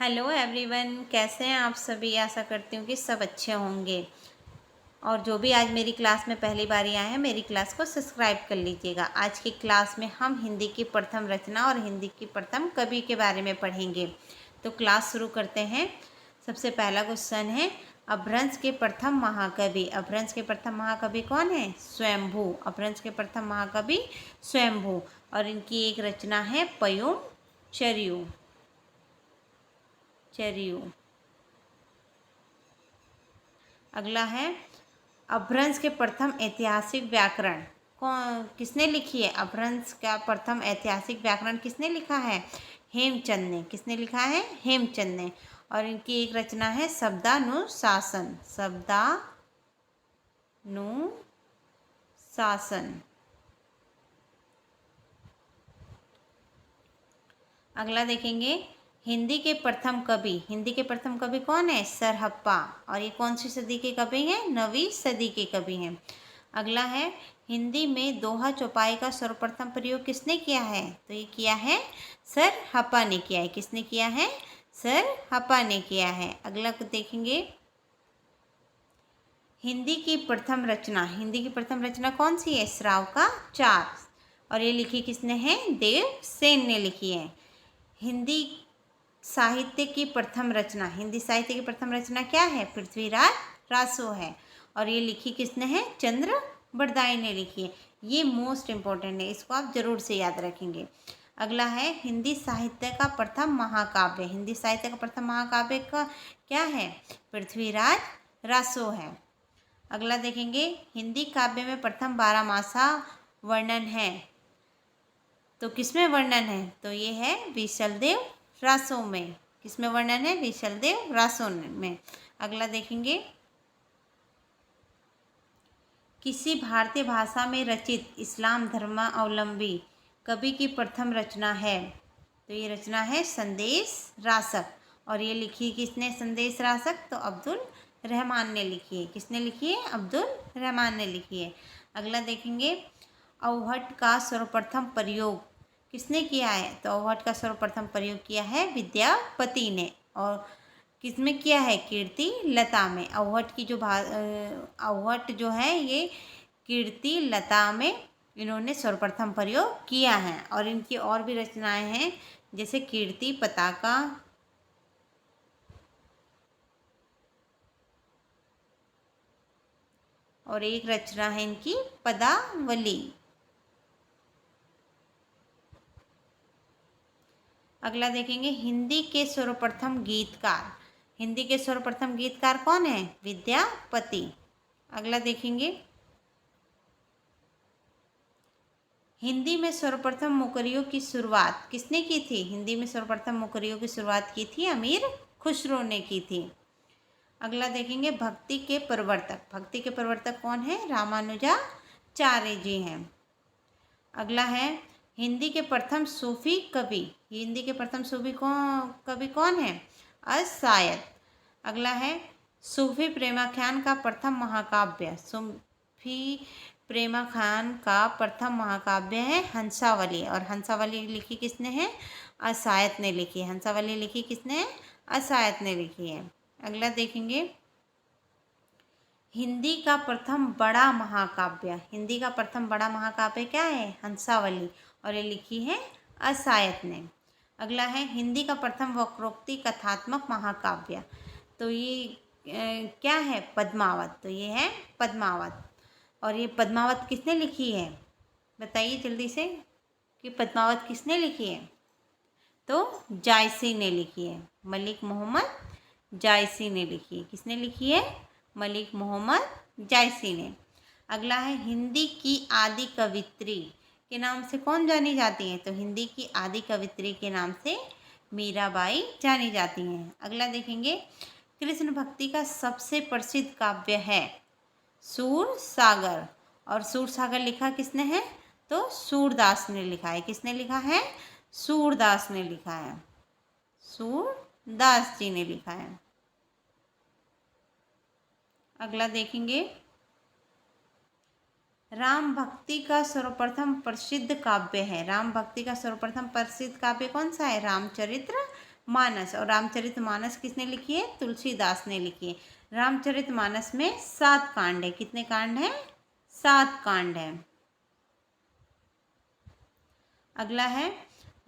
Hello everyone, कैसे हैं आप सभी। आशा करती हूँ कि सब अच्छे होंगे। और जो भी आज मेरी क्लास में पहली बारी आए हैं, मेरी क्लास को सब्सक्राइब कर लीजिएगा। आज की क्लास में हम हिंदी की प्रथम रचना और हिंदी की प्रथम कवि के बारे में पढ़ेंगे। तो क्लास शुरू करते हैं। सबसे पहला क्वेश्चन है, अपभ्रंश के प्रथम महाकवि। अपभ्रंश के प्रथम महाकवि कौन है? स्वयंभू। अपभ्रंश के प्रथम महाकवि स्वयंभू। और इनकी एक रचना है पयुम चरियु। अगला है, अपभ्रंश के प्रथम ऐतिहासिक व्याकरण कौन किसने लिखी है? अपभ्रंश का प्रथम ऐतिहासिक व्याकरण किसने लिखा है? हेमचंद ने। किसने लिखा है? हेमचंद ने। और इनकी एक रचना है शब्दानुशासन। शब्दानुशासन। अगला देखेंगे, हिंदी के प्रथम कवि। हिंदी के प्रथम कवि कौन है? सरहप्पा। और ये कौन सी सदी के कवि हैं? 9वीं सदी के कवि हैं। अगला है, हिंदी में दोहा चौपाई का सर्वप्रथम प्रयोग किसने किया है? तो ये किया है सरहप्पा ने किया है। किसने किया है? सरहप्पा ने किया है। अगला को देखेंगे, हिंदी की प्रथम रचना। हिंदी की प्रथम रचना कौन सी है? श्राव का चार। और ये लिखी किसने है? देवसेन ने लिखी है। हिंदी साहित्य की प्रथम रचना। हिंदी साहित्य की प्रथम रचना क्या है? पृथ्वीराज रासो है। और ये लिखी किसने है? चंद्र बरदाई ने लिखी है। ये मोस्ट इम्पोर्टेंट है, इसको आप जरूर से याद रखेंगे। अगला है, हिंदी साहित्य का प्रथम महाकाव्य। हिंदी साहित्य का प्रथम महाकाव्य का क्या है? पृथ्वीराज रासो है। अगला देखेंगे, हिंदी काव्य में प्रथम 12मासा वर्णन है। तो किसमें वर्णन है? तो ये है विशलदेव रासो में। किसमें वर्णन है? विशलदेव रासो में। अगला देखेंगे, किसी भारतीय भाषा में रचित इस्लाम धर्मावलंबी कवि की प्रथम रचना है। तो ये रचना है संदेश रासक। और ये लिखी किसने संदेश रासक? तो अब्दुल रहमान ने लिखी है। किसने लिखी है? अब्दुल रहमान ने लिखी है। अगला देखेंगे, अवहट का सर्वप्रथम प्रयोग किसने किया है? तो अवहट का सर्वप्रथम प्रयोग किया है विद्यापति ने। और किसमें किया है? कीर्ति लता में। अवहट की जो अवहट जो है ये कीर्ति लता में इन्होंने सर्वप्रथम प्रयोग किया है। और इनकी और भी रचनाएं हैं, जैसे कीर्ति पताका, और एक रचना है इनकी पदावली। अगला देखेंगे, हिंदी के सर्वप्रथम गीतकार। हिंदी के सर्वप्रथम गीतकार कौन है? विद्यापति। अगला देखेंगे, हिंदी में सर्वप्रथम मुकरियों की शुरुआत किसने की थी? हिंदी में सर्वप्रथम मुकरियों की शुरुआत की थी अमीर खुसरो ने की थी। अगला देखेंगे, भक्ति के प्रवर्तक। भक्ति के प्रवर्तक कौन है? रामानुजाचार्य जी हैं। अगला है, हिंदी के प्रथम सूफी कवि। हिंदी के प्रथम सूफी कवि कौन है? अशायद। अगला है, सूफी प्रेमाख्यान का प्रथम महाकाव्य। सूफी प्रेमाख्यान का प्रथम महाकाव्य है हंसावली। और हंसावली लिखी किसने है? अशायद ने लिखी है। हंसावली लिखी किसने है? अशायद ने लिखी है। अगला देखेंगे, हिंदी का प्रथम बड़ा महाकाव्य। हिंदी का प्रथम बड़ा महाकाव्य क्या है? हंसावली। और ये लिखी है अशायद ने। अगला है, हिंदी का प्रथम वक्रोक्ति कथात्मक महाकाव्य। तो ये क्या है? पद्मावत। तो ये है पद्मावत। और ये पद्मावत किसने लिखी है? बताइए जल्दी से कि पद्मावत किसने लिखी है? तो जायसी ने लिखी है। मलिक मोहम्मद जायसी ने लिखी है। किसने लिखी है? मलिक मोहम्मद जायसी ने। अगला है, हिंदी की आदि कवित्री के नाम से कौन जानी जाती हैं? तो हिंदी की आदि कवित्री के नाम से मीराबाई जानी जाती हैं। अगला देखेंगे, कृष्ण भक्ति का सबसे प्रसिद्ध काव्य है सूरसागर। और सूरसागर लिखा किसने है? तो सूरदास ने लिखा है। किसने लिखा है? सूरदास ने लिखा है। सूरदास जी ने लिखा है। अगला देखेंगे, राम भक्ति का सर्वप्रथम प्रसिद्ध काव्य है। राम भक्ति का सर्वप्रथम प्रसिद्ध काव्य कौन सा है? रामचरित्र मानस, और रामचरितमानस किसने लिखी है? तुलसीदास ने लिखी है। रामचरितमानस में 7 कांड है। कितने कांड हैं? 7 कांड हैं। अगला है,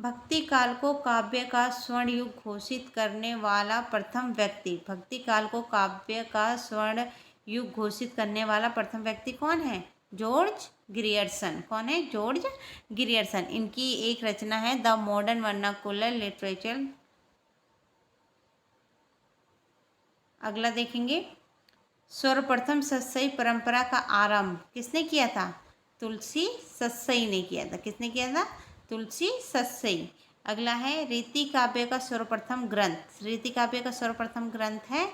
भक्ति काल को काव्य का स्वर्ण युग घोषित करने वाला प्रथम व्यक्ति। भक्ति काल को काव्य का स्वर्ण युग घोषित करने वाला प्रथम व्यक्ति कौन है? George Grierson. कौन है? George Grierson. इनकी एक रचना है द मॉडर्न वर्नाकुलर लिटरेचर। अगला देखेंगे, सर्वप्रथम सत्सई परंपरा का आरंभ किसने किया था? तुलसी सत्सई ने किया था। किसने किया था? तुलसी सत्सई। अगला है, रीति काव्य का सर्वप्रथम ग्रंथ। रीति काव्य का सर्वप्रथम ग्रंथ है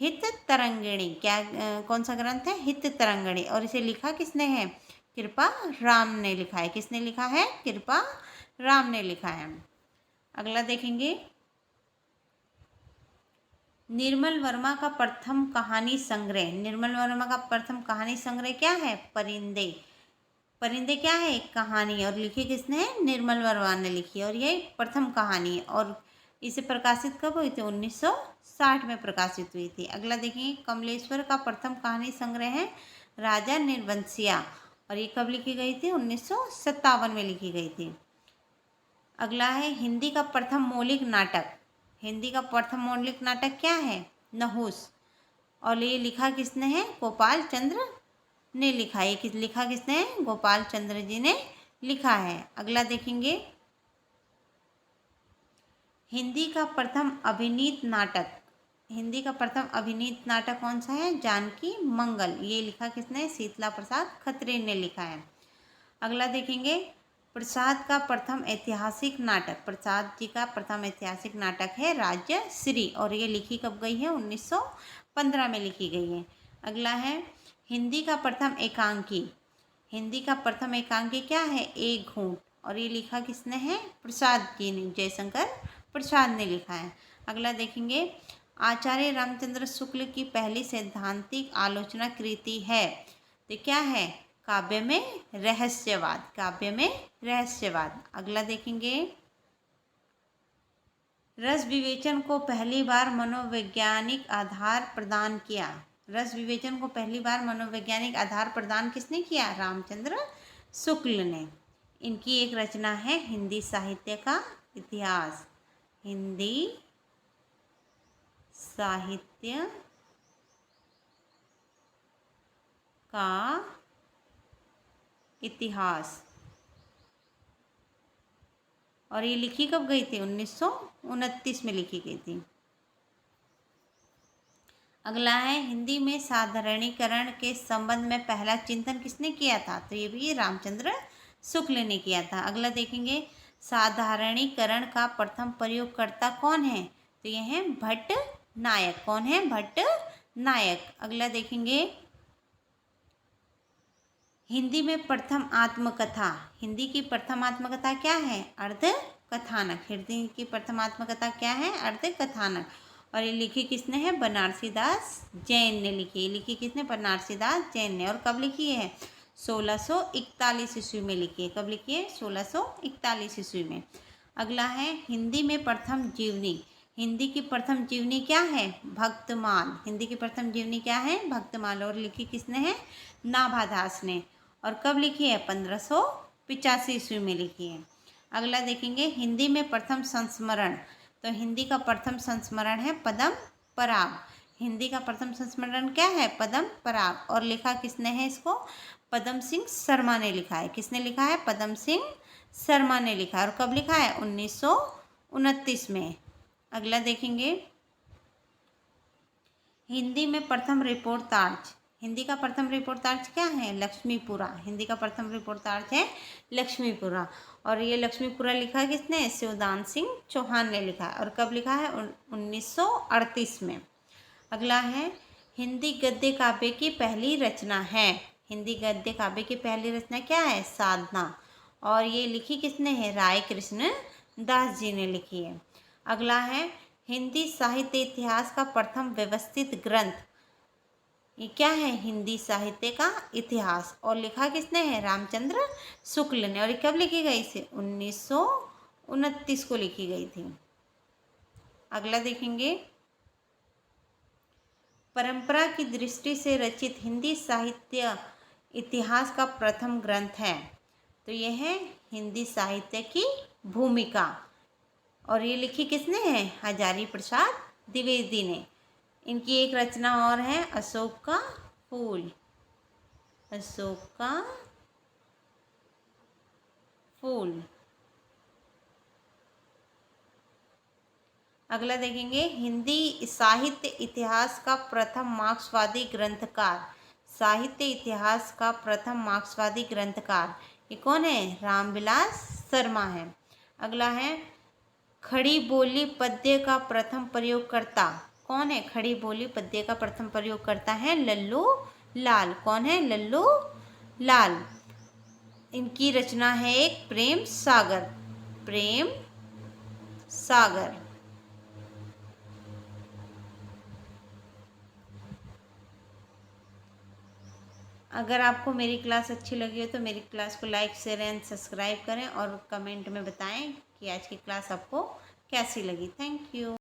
हित तरंगिणी। क्या कौन सा ग्रंथ है? हित तरंगिणी। और इसे लिखा किसने है? कृपा राम ने लिखा है। किसने लिखा है? कृपा राम ने लिखा है। अगला देखेंगे, निर्मल वर्मा का प्रथम कहानी संग्रह। निर्मल वर्मा का प्रथम कहानी संग्रह क्या है? परिंदे। परिंदे क्या है? एक कहानी, और लिखी किसने है? निर्मल वर्मा ने लिखी, और ये प्रथम कहानी है। और इसे प्रकाशित कब हुई थी? 1960 में प्रकाशित हुई थी। अगला देखेंगे, कमलेश्वर का प्रथम कहानी संग्रह है राजा निर्वंशिया, और ये कब लिखी गई थी? 1957 में लिखी गई थी। अगला है, हिंदी का प्रथम मौलिक नाटक। हिंदी का प्रथम मौलिक नाटक क्या है? नहुस, और ये लिखा किसने है? गोपाल चंद्र ने लिखा है। ये लिखा किसने है? गोपाल चंद्र जी ने लिखा है। अगला देखेंगे, हिंदी का प्रथम अभिनीत नाटक। हिंदी का प्रथम अभिनीत नाटक कौन सा है? जानकी मंगल। ये लिखा किसने? शीतला प्रसाद खत्री ने लिखा है। अगला देखेंगे, प्रसाद का प्रथम ऐतिहासिक नाटक। प्रसाद जी का प्रथम ऐतिहासिक नाटक है राजश्री, और ये लिखी कब गई है? 1915 में लिखी गई है। अगला है, हिंदी का प्रथम एकांकी। हिंदी का प्रथम एकांकी क्या है? एक घूंट, और ये लिखा किसने है? प्रसाद जी ने, जयशंकर प्रसाद ने लिखा है। अगला देखेंगे, आचार्य रामचंद्र शुक्ल की पहली सैद्धांतिक आलोचना कृति है, तो क्या है? काव्य में रहस्यवाद। काव्य में रहस्यवाद। अगला देखेंगे, रस विवेचन को पहली बार मनोवैज्ञानिक आधार प्रदान किया। रस विवेचन को पहली बार मनोवैज्ञानिक आधार प्रदान किसने किया? रामचंद्र शुक्ल ने। इनकी एक रचना है हिंदी साहित्य का इतिहास। हिंदी साहित्य का इतिहास, और ये लिखी कब गई थी? 1929 में लिखी गई थी। अगला है, हिंदी में साधारणीकरण के संबंध में पहला चिंतन किसने किया था? तो ये भी रामचंद्र शुक्ल ने किया था। अगला देखेंगे, साधारणीकरण का प्रथम प्रयोगकर्ता कौन है? तो ये है भट्ट नायक। कौन है? भट्ट नायक। अगला देखेंगे, हिंदी में प्रथम आत्मकथा। हिंदी की प्रथम आत्मकथा क्या है? अर्ध कथानक। हिंदी की प्रथम आत्मकथा क्या है? अर्ध कथानक। और ये लिखी किसने है? बनारसी दास जैन ने लिखी है। लिखी किसने? बनारसी दास जैन ने। और कब लिखी है? 1641 ईस्वी में लिखी है। कब लिखी है? 1641 ईस्वी में। अगला है, हिंदी में प्रथम जीवनी। हिंदी की प्रथम जीवनी क्या है? भक्तमाल। हिंदी की प्रथम जीवनी क्या है? भक्तमाल। और लिखी किसने है? नाभादास ने। और कब लिखी है? 1585 ईस्वी में लिखी है। अगला देखेंगे, हिंदी में प्रथम संस्मरण। तो हिंदी का प्रथम संस्मरण है पद्म पराग। हिंदी का प्रथम संस्मरण क्या है? पद्म पराग। और लिखा किसने है इसको? पद्म सिंह शर्मा ने लिखा है। किसने लिखा है? पद्म सिंह शर्मा ने लिखा है। और कब लिखा है? 1929 में। अगला देखेंगे, हिंदी में प्रथम रिपोर्टार्ज। हिंदी का प्रथम रिपोर्टार्ज क्या है? लक्ष्मीपुरा। हिंदी का प्रथम रिपोर्टार्ज है लक्ष्मीपुरा। और ये लक्ष्मीपुरा लिखा किसने? शिवदान सिंह चौहान ने लिखा है। और कब लिखा है? 1938 में। अगला है, हिंदी गद्य काव्य की पहली रचना है। हिंदी गद्य काव्य की पहली रचना क्या है? साधना। और ये लिखी किसने है? राय कृष्ण दास जी ने लिखी है। अगला है, हिंदी साहित्य इतिहास का प्रथम व्यवस्थित ग्रंथ। ये क्या है? हिंदी साहित्य का इतिहास। और लिखा किसने है? रामचंद्र शुक्ल ने। और ये कब लिखी गई थी? 1929 को लिखी गई थी। अगला देखेंगे, परंपरा की दृष्टि से रचित हिंदी साहित्य इतिहास का प्रथम ग्रंथ है। तो यह है हिंदी साहित्य की भूमिका, और ये लिखी किसने है? हजारी प्रसाद द्विवेदी ने। इनकी एक रचना और है, अशोक का फूल। अशोक का फूल। अगला देखेंगे, हिंदी साहित्य इतिहास का प्रथम मार्क्सवादी ग्रंथकार। साहित्य इतिहास का प्रथम मार्क्सवादी ग्रंथकार ये कौन है? रामविलास शर्मा है। अगला है, खड़ी बोली पद्य का प्रथम प्रयोगकर्ता कौन है? खड़ी बोली पद्य का प्रथम प्रयोगकर्ता है लल्लू लाल। कौन है? लल्लू लाल। इनकी रचना है एक प्रेम सागर। प्रेम सागर। अगर आपको मेरी क्लास अच्छी लगी हो तो मेरी क्लास को लाइक शेयर एंड सब्सक्राइब करें और कमेंट में बताएं कि आज की क्लास आपको कैसी लगी। Thank you.